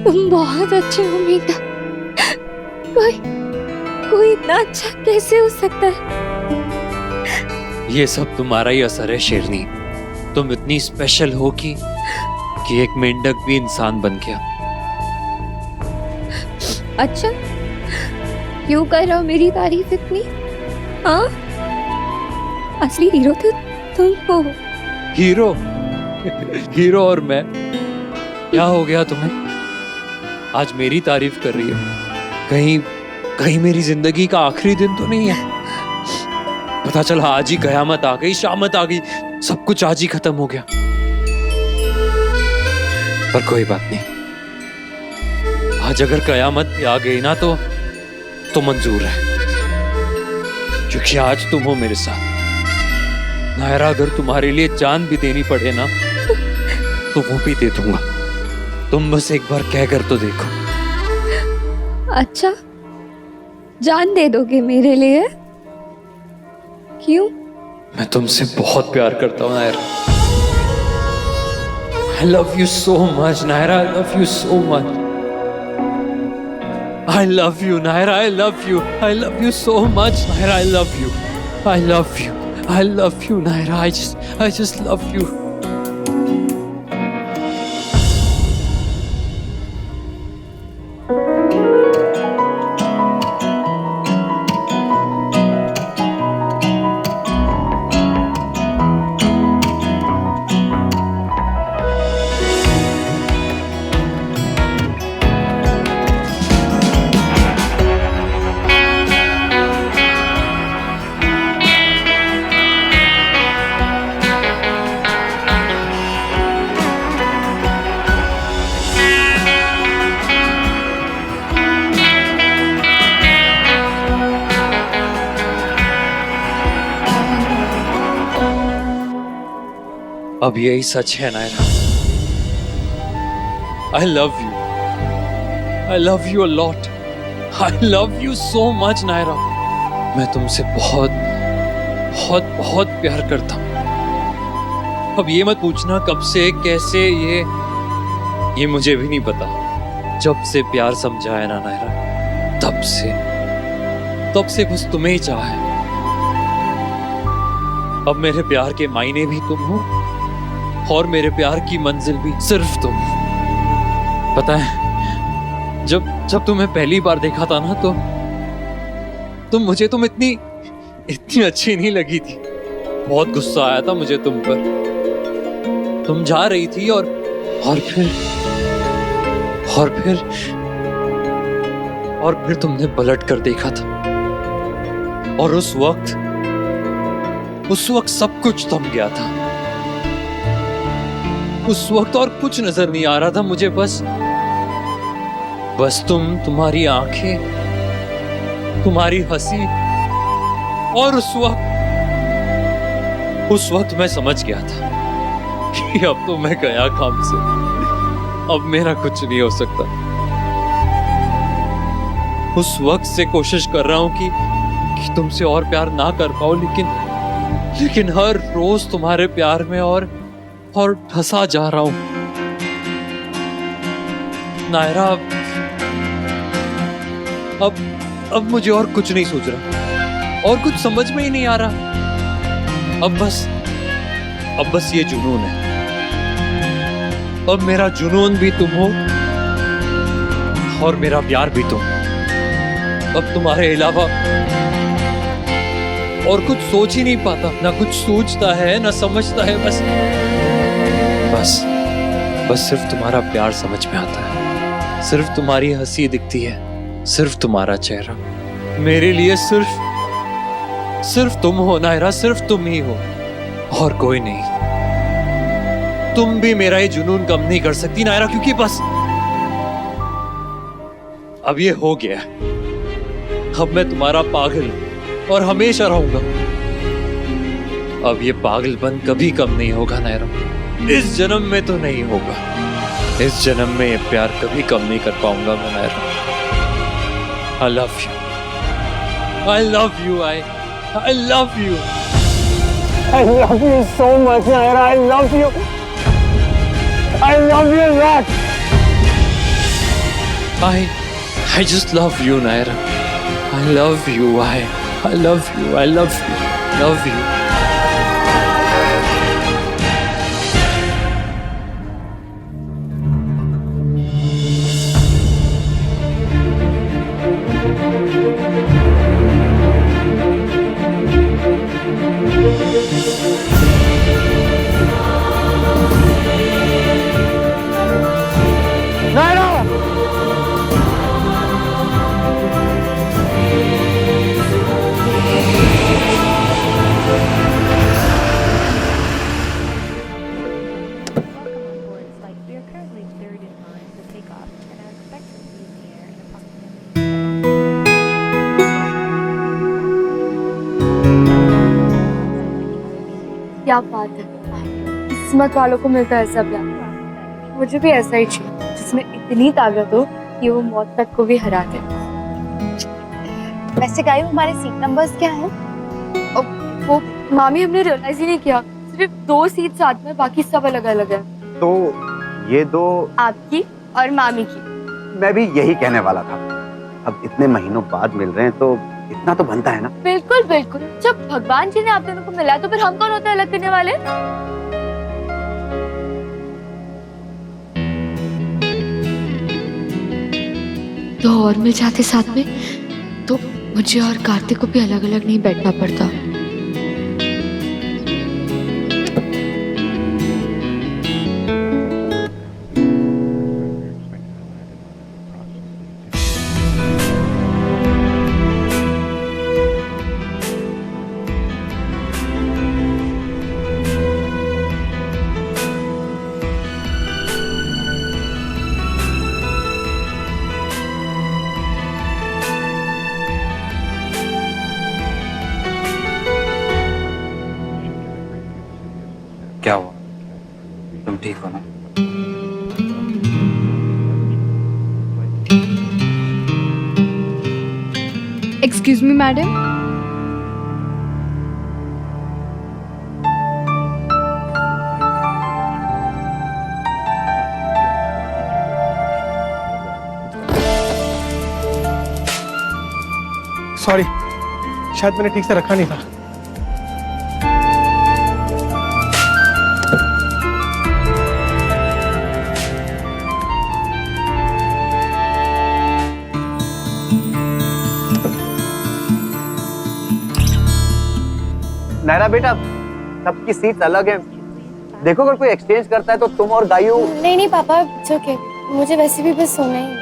तुम बहुत अच्छे हो मीता। कोई इतना अच्छा कैसे हो सकता है? ये सब तुम्हारा ही असर है शेरनी। तुम इतनी स्पेशल हो कि एक मेंढक भी इंसान बन गया। अच्छा, क्यों कर रहे हो मेरी तारीफ इतनी? हाँ, असली हीरो तो तुम हो। हीरो? हीरो और मैं? क्या हो गया तुम्हें? आज मेरी तारीफ कर रही हो? कहीं मेरी जिंदगी का आखिरी दिन तो नहीं है? पता चला आज ही कयामत आ गई, शामत आ गई, सब कुछ आज ही खत्म हो गया। पर कोई बात नहीं, आज अगर कयामत भी आ गई ना तो मंजूर है, क्योंकि आज तुम हो मेरे साथ। नायरा, अगर तुम्हारे लिए जान भी देनी पड़े ना तो वो भी दे दूंगा। तुम बस एक बार कह कर तो देखो। अच्छा, जान दे दोगे मेरे लिए? क्यों? मैं तुमसे बहुत प्यार करता हूँ Naira. I love you so much, Naira. I love you so much. I love you, Naira. I love you. I love you so much, Naira. I love you. I love you. I love you, Naira. I just love you. अब यही सच है Naira. I love you. I love you a lot. I love you so much, Naira. मैं तुमसे बहुत बहुत बहुत प्यार करता हूँ। अब ये मत पूछना कब से कैसे, ये मुझे भी नहीं पता। जब से प्यार समझा है ना नायरा, तब से बस तुम्हें ही चाहा है। अब मेरे प्यार के मायने भी तुम हो और मेरे प्यार की मंजिल भी सिर्फ तुम। पता है, जब तुम्हें पहली बार देखा था ना तो तुम इतनी अच्छी नहीं लगी थी। बहुत गुस्सा आया था मुझे तुम पर। तुम जा रही थी और फिर तुमने पलट कर देखा था, और उस वक्त सब कुछ थम गया था। उस वक्त और कुछ नजर नहीं आ रहा था मुझे, बस तुम्हारी आंखें, तुम्हारी हंसी। और उस वक्त मैं समझ गया था कि अब तो मैं गया काम से, अब मेरा कुछ नहीं हो सकता। उस वक्त से कोशिश कर रहा हूं कि तुमसे और प्यार ना कर पाऊं, लेकिन हर रोज तुम्हारे प्यार में और फंसा जा रहा हूं। नायरा, अब मुझे और कुछ नहीं सूझ रहा, और कुछ समझ में ही नहीं आ रहा। अब बस ये जुनून है। अब मेरा जुनून भी तुम हो और मेरा प्यार भी तुम। अब तुम्हारे अलावा और कुछ सोच ही नहीं पाता, ना कुछ सोचता है ना समझता है। बस सिर्फ तुम्हारा प्यार समझ में आता है, सिर्फ तुम्हारी हंसी दिखती है, सिर्फ तुम्हारा चेहरा। मेरे लिए सिर्फ तुम हो नायरा, सिर्फ तुम ही हो और कोई नहीं। तुम भी मेरा ये जुनून कम नहीं कर सकती नायरा, क्योंकि बस अब ये हो गया। अब मैं तुम्हारा पागल हूं और हमेशा रहूंगा। अब ये पागलपन कभी कम नहीं होगा नायरा, इस जन्म में तो नहीं होगा। इस जन्म में ये प्यार कभी कम नहीं कर पाऊंगा मैं Naira. I love you. I love you. I love you. I love you so much, Naira. I love you. I love you a lot. I just love you, Naira. I love you. I love you. I love you. Love you. Naira! Welcome on board flight. We are currently third in line for takeoff and are expected to be in the air in approximately. क्या बात है, किस्मत वालों को मिलता है ऐसा प्यार। मुझे भी ऐसा ही चाहिए जिसमें इतनी ताकत हो कि वो मौत तक को भी हरा दे। वैसे गायू हमारे सीट नंबर्स क्या हैं? वो मामी हमने रियलाइज ही नहीं किया, सिर्फ 2 सीट साथ में, बाकी सब अलग अलग है। तो ये दो आपकी और मामी की। मैं भी यही कहने वाला था। अब इतने महीनों बाद मिल रहे हैं तो इतना तो बनता है ना। बिल्कुल बिल्कुल, जब भगवान जी ने आप दोनों को मिलाया तो फिर हम कौन होते हैं अलग करने वाले? तो और मिल जाते साथ में तो मुझे और कार्तिक को भी अलग अलग नहीं बैठना पड़ता। क्या हुआ? तुम ठीक हो ना? एक्सक्यूज मी मैडम, सॉरी, शायद मैंने ठीक से रखा नहीं था। नायरा बेटा, सबकी सीट अलग है। देखो अगर कोई एक्सचेंज करता है तो तुम और गायू। नहीं नहीं पापा, इट्स ओके, मुझे वैसे भी बस सोना ही है।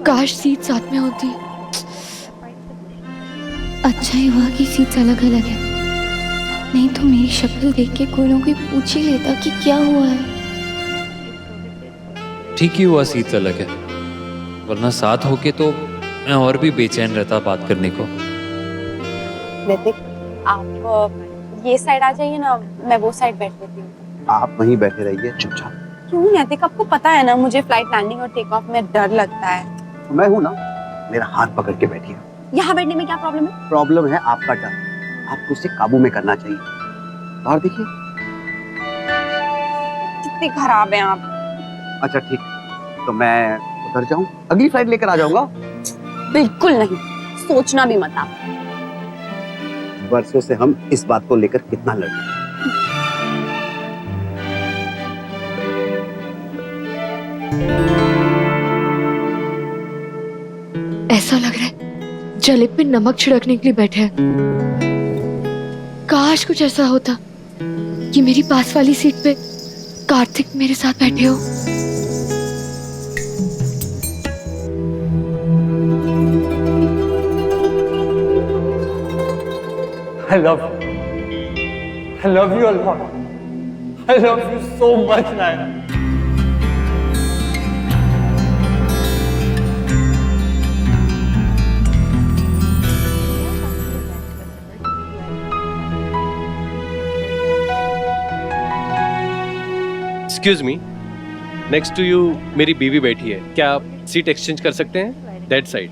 काश सीट साथ में होती। अच्छा ही हुआ कि सीट्स अलग अलग है, नहीं तो मेरी शक्ल देख के कोई ना कोई पूछ ही लेता कि क्या हुआ है। ठीक ही हुआ सीट अलग है, वरना साथ होके तो मैं और भी बेचैन रहता बात करने को। नैतिक, आप ये साइड आ जाइए ना, मैं वो साइड बैठ लेती हूँ। आप वहीं बैठे रहिए चुपचाप। क्यों नैतिक, आपको पता है ना मुझे फ्लाइट लैंडिंग और टेक ऑफ में डर लगता है। मैं हूं ना, मेरा हाथ पकड़ के बैठिए। यहाँ बैठने में क्या प्रॉब्लम है? प्रॉब्लम है आपका डर, आपको उसे काबू में करना चाहिए। बाहर देखिए। कितने खराब हैं आप। अच्छा ठीक, तो मैं उतर जाऊं, अगली फ्लाइट लेकर आ जाऊंगा। बिल्कुल नहीं, सोचना भी मत आप। वर्षों से हम इस बात को लेकर कितना लड़े। ऐसा लग रहा है जलेब पे नमक छिड़कने के लिए बैठे हैं। काश कुछ ऐसा होता कि मेरी पास वाली सीट पे कार्तिक मेरे साथ बैठे हो। I love you a lot. I love you so much, Naira. Excuse me, next to you मेरी बीवी बैठी है, क्या आप सीट एक्सचेंज कर सकते हैं? That side.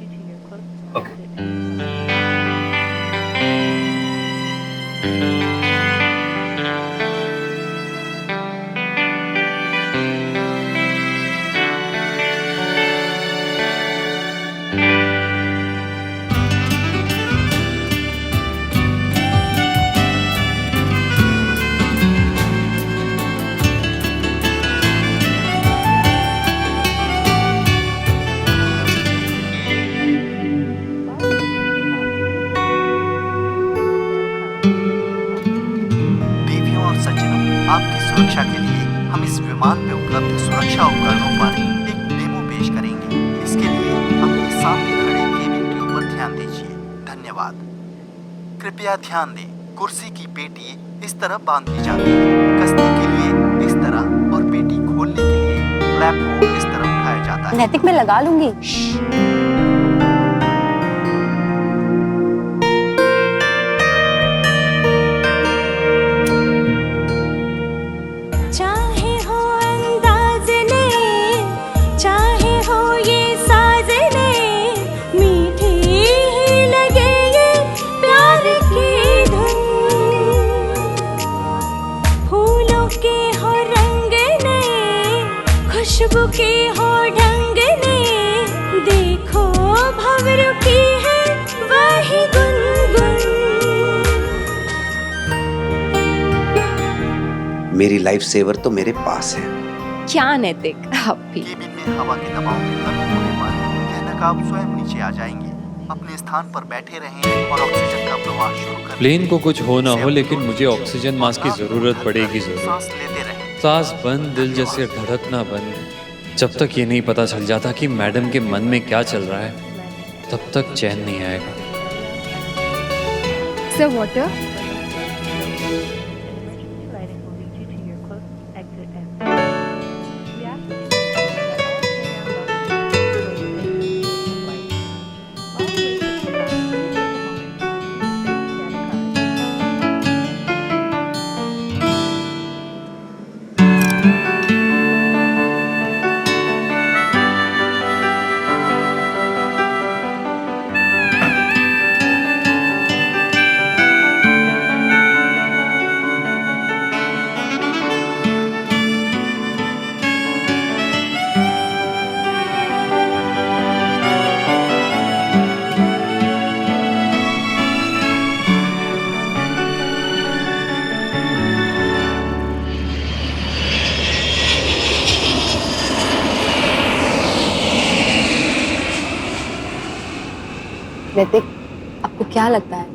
सुरक्षा के लिए हम इस विमान में उपलब्ध सुरक्षा उपकरणों पर एक डेमो पेश करेंगे। इसके लिए अपने सामने खड़े केबिन के ऊपर ध्यान दीजिए। धन्यवाद। कृपया ध्यान दें, कुर्सी की पेटी इस तरह बांध दी जाती है, कसने के लिए इस तरह और पेटी खोलने के लिए फ्लैप को इस तरह उठाया जाता है। नैतिक मैं लगा लूंगी। चाहे हो अंदाज ने, चाहे हो ये साज ने, मीठी ही लगे ये प्यार की धुन। फूलों के हो रंग ने, खुशबू के हो ढंग ने, देखो भंवरों की है वही गुनगुन। मेरी लाइफ सेवर तो मेरे पास है। क्या नैतिक, आप भी। केबिन में हवा के दबाव में कमी होने पर यह नकाब स्वयं नीचे आ जाएंगे। अपने स्थान पर बैठे रहें और ऑक्सीजन का प्रवाह शुरू करें। प्लेन को कुछ हो ना हो, लेकिन मुझे ऑक्सीजन मास्क की जरूरत पड़ेगी जरूर। सांस लेते रहें। सांस बंद, दिल जैसे धड़कना बंद। जब तक ये नहीं पता चल जाता कि मैडम के मन में क्या चल रहा है, तब तक चैन नहीं आएगा। Sir water. Lighting will lead you to your closest exit and we ask that you ensure that all carry-on boxes are placed in the flight. All the way to the ground, please take a moment to send data card. नैतिक, आपको क्या लगता है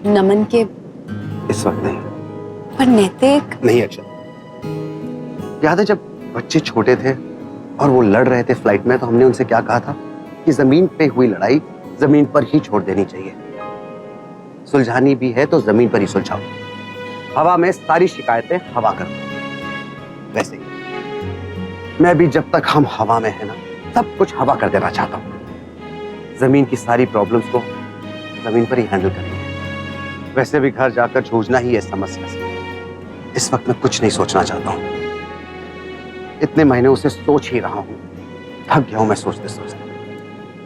नमन के? इस वक्त नहीं। पर नैतिक। नहीं अक्षय, याद है जब बच्चे छोटे थे और वो लड़ रहे थे फ्लाइट में, तो हमने उनसे क्या कहा था कि जमीन पे हुई लड़ाई जमीन पर ही छोड़ देनी चाहिए। सुलझानी भी है तो जमीन पर ही सुलझाओ। हवा में सारी शिकायतें हवा कर दो। वैसे ही मैं भी जब तक हम हवा में है ना, सब कुछ हवा कर देना चाहता हूँ। जमीन की सारी प्रॉब्लम्स को जमीन पर ही हैंडल करेंगे। वैसे भी घर जाकर जूझना ही है समस्या से। इस वक्त मैं कुछ नहीं सोचना चाहता हूँ। इतने महीनों से सोच ही रहा हूँ, थक गया हूँ मैं सोचते सोचते।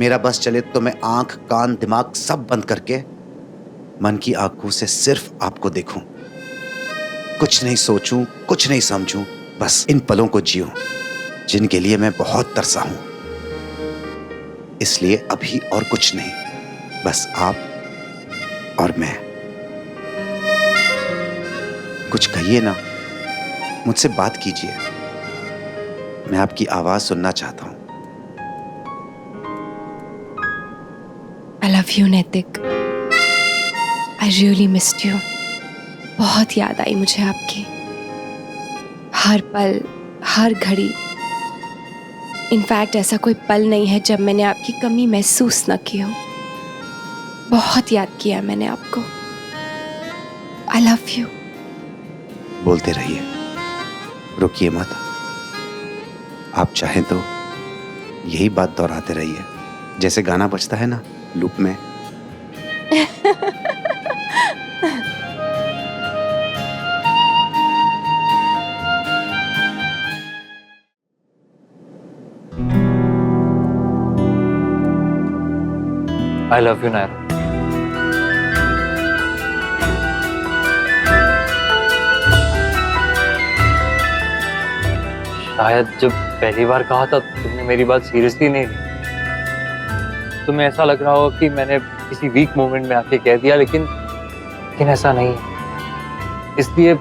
मेरा बस चले तो मैं आंख कान दिमाग सब बंद करके मन की आंखों से सिर्फ आपको देखूं, कुछ नहीं सोचूं, कुछ नहीं समझूं, बस इन पलों को जीऊं जिनके लिए मैं बहुत तरसा हूं। इसलिए अभी और कुछ नहीं, बस आप और मैं। कुछ कहिए ना, मुझसे बात कीजिए। मैं आपकी आवाज सुनना चाहता हूं। I love you, नैतिक। I really missed you. बहुत याद आई मुझे आपकी, हर पल, हर घड़ी। इनफैक्ट ऐसा कोई पल नहीं है जब मैंने आपकी कमी महसूस न की हो। बहुत याद किया मैंने आपको। I love you. बोलते रहिए, रुकिए मत। आप चाहें तो यही बात दोहराते रहिए, जैसे गाना बजता है ना लूप में। I love you, Naira. शायद जब पहली बार कहा था तुमने मेरी बात सीरियसली नहीं ली। तुम्हें ऐसा लग रहा हो कि मैंने किसी वीक मोमेंट में आके कह दिया, लेकिन ऐसा नहीं है। इसलिए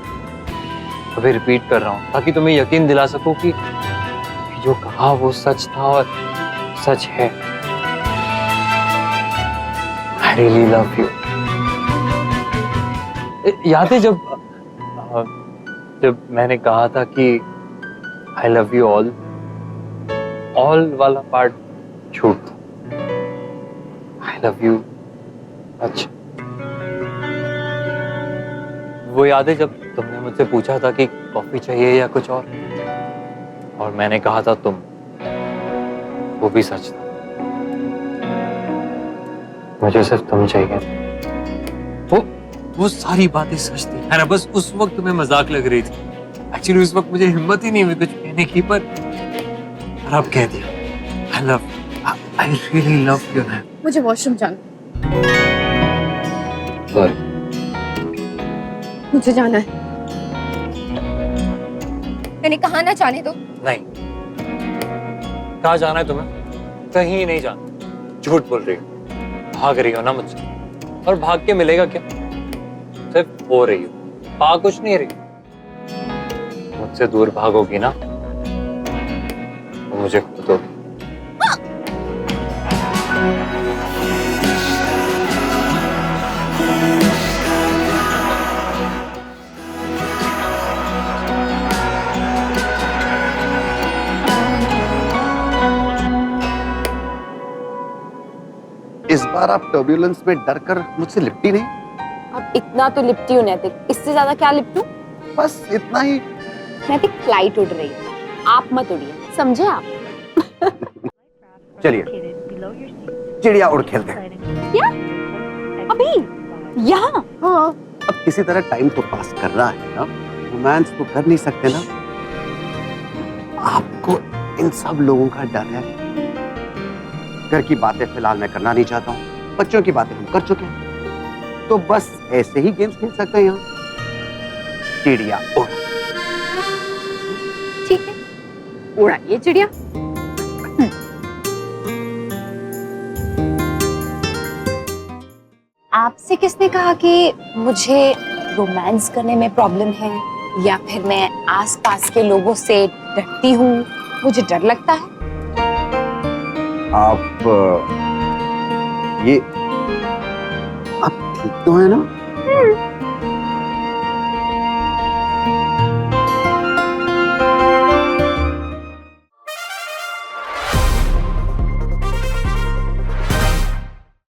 अभी रिपीट कर रहा हूँ ताकि तुम्हें यकीन दिला सकूं कि जो कहा वो सच था और सच है। I really love you। याद है जब जब मैंने कहा था कि आई लव यू ऑल वाला पार्ट झूठ था। आई लव यू अच्छा। वो याद है जब तुमने मुझसे पूछा था कि कॉफी चाहिए या कुछ और मैंने कहा था तुम। वो भी सच था, मुझे सिर्फ तुम चाहिए। वो सारी बातें सच थी यार, बस उस वक्त तुम्हें मजाक लग रही थी। एक्चुअली उस वक्त मुझे हिम्मत ही नहीं हुई कुछ कहने की, पर अब कह दिया। I really love you. मुझे वॉशरूम जाना, सॉरी। मुझे जाना है। मैंने कहा ना जाने दो। नहीं, कहाँ जाना है तुम्हें? कहीं नहीं जाना। झूठ बोल रही हो, भाग रही हो ना मुझसे, और भाग के मिलेगा क्या? सिर्फ हो रही हो, पा कुछ नहीं रही। मुझसे दूर भागोगी ना तो मुझे खुद होगी। इस बार आप टर्ब्यूलेंस में डर कर मुझसे लिपटी नहीं। अब इतना तो लिपटी हूँ नैतिक, इससे ज्यादा क्या लिपटूं? बस इतना ही। नैतिक फ्लाइट उड़ रही है, आप मत उड़िए, समझे आप? चलिए below your seat. चिड़िया उड़ खेलते हैं। क्या? अभी यहाँ? हाँ, अब किसी तरह टाइम तो पास करना है ना, रोमांस तो कर नहीं सकते ना। आपको इन सब लोगों का डर है। घर की बातें फिलहाल मैं करना नहीं चाहता हूँ, बच्चों की बातें हम कर चुके हैं, तो बस ऐसे ही गेम्स खेल सकते हैं यहाँ। चिड़िया उड़। ठीक है, उड़ाइए चिड़िया। आपसे किसने कहा कि मुझे रोमांस करने में प्रॉब्लम है, या फिर मैं आसपास के लोगों से डरती हूँ? मुझे डर लगता है। आप ठीक तो है ना?